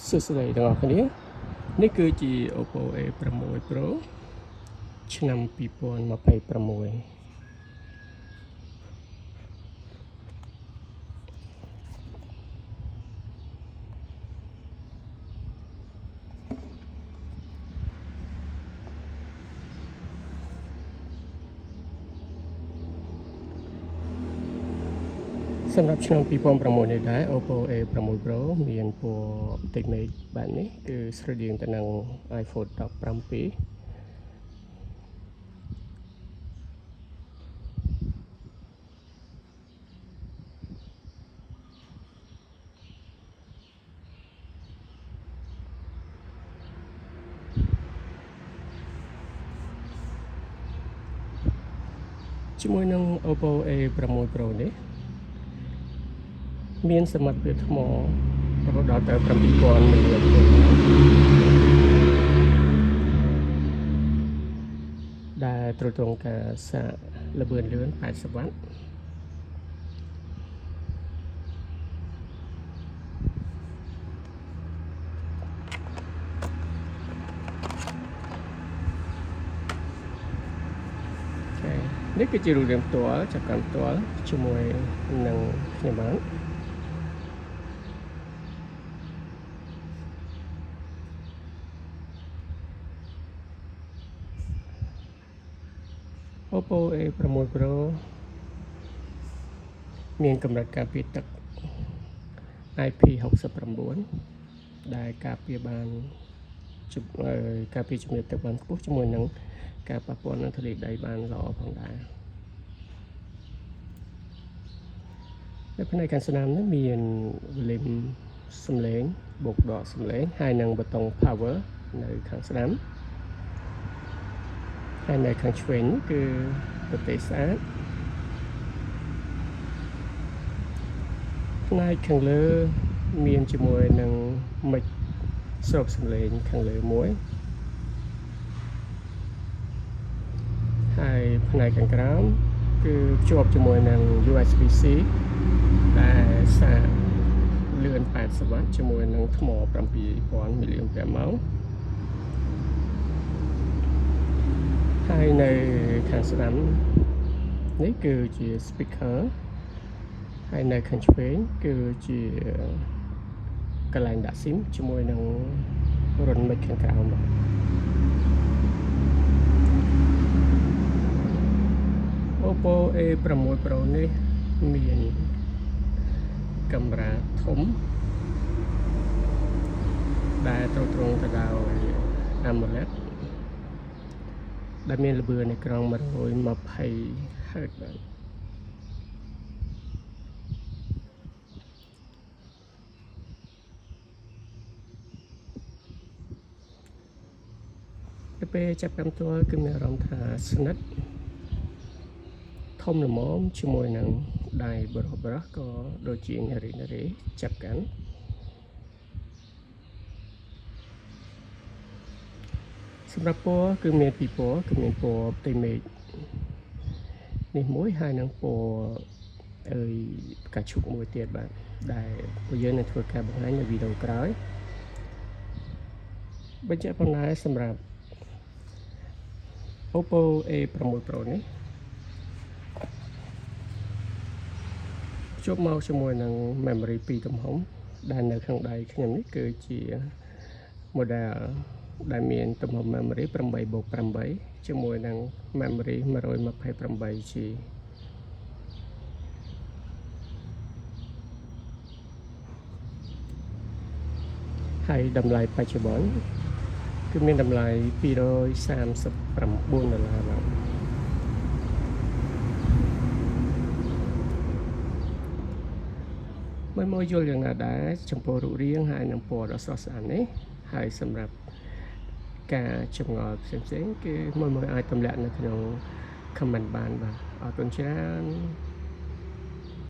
សួស្តីទាំងអស់គ្នានេះគឺជា Oppo A6 Pro ឆ្នាំ2026សម្រាប់ឆ្នាំ2006នេះដែរ Oppo A6 Pro មានពណ៌បន្តិចមេឃបែបនេះគឺស្រដៀងទៅនឹង iPhone 17ជាមួយនឹង Oppo A6 Pro នេះមានសមត្ថភាពថ្មរហូតដល់ទៅ7000 មីលីអាំដែលទ្រទ្រង់ការសាកល្បឿនលឿន80វ៉ាត់នេះគឺជារូបរាងផ្ទាល់ចាប់កាន់ផ្ទាល់ជាមួយនឹងខ្ញុំបានOppo A6 Pro មានកម្រិតការពារទឹក IP69 ដែលការពារបានការពារជំនឿទឹកបានខ្ពស់ជាមួយនឹងការប៉ះពាល់នឹងធូលីដីបានល្អផងដែរនៅផ្នែកខាងស្ដាំនេះមានវ៉ូលីមសំឡេងបូកដកសំឡេងហើយនឹងប៊ូតុង power នៅខាងស្ដាំហើយនៅខាងឆ្វេងគឺប្រទេសស្អាតផ្នែកខាងលើមានជាមួយនឹងមិចស្រូបសំឡេងខាងលើមួយហើយផ្នែកខាងក្រោមគឺភ្ជាប់ជាមួយនឹង USB-C ដែលសាកលឿន80វ៉ាត់ជាមួយនឹងថ្ម7000 មីលីអាំពែរម៉ោងហើយនៅខាងស្ដាំនេះគឺជា speaker ហើយនៅខាងឆ្វេងគឺជាកន្លែងដាក់ SIM ជាមួយនឹងរន្ធមិចខាងក្រោមOppo A6 Pro នេះមានកាមេរ៉ាធំដែលទ្រទ្រង់ទៅដោយ AMOLED ដែលមានល្បឿនអេក្រង់120 Hz បាទទៅពេលចាប់កាន់ផ្ទាល់គឺមានអារម្មណ៍ថាស្និទ្ធធំល្មមជាមួយនឹងដៃបរោះក៏ដូចជានារីចាប់កាន់សម្រាប់ពណ៌គឺមានពីរពណ៌គឺមានពណ៌ផ្ទៃមេឃនេះមួយហើយនឹងពណ៌ផ្កាឈូកមួយទៀតបាទដែលពួកយើងនឹងធ្វើការបង្ហាញនៅវីដេអូក្រោយបញ្ជាក់ផងដែរសម្រាប់ Oppo A6 Pro នេះជួបមកជាមួយនឹង memory 2 ទំហំដែលនៅខាងដៃខ្ញុំនេះគឺជា model ដែលមានទំហំ memory 8/8 ជាមួយនឹង memory 128GB ហើយតម្លៃបច្ចុប្បន្នគឺមានតម្លៃ$239បាទមកយល់យ៉ាងណាដែរចំពោះរូបរាងហើយនឹងពណ៌ដ៏ស្រស់ស្អាតនេះហើយសម្រាប់ការចម្ងល់ផ្សេងៗគឺមួយអាចទម្លាក់នៅក្នុង comment បានបាទអរគុណច្រើន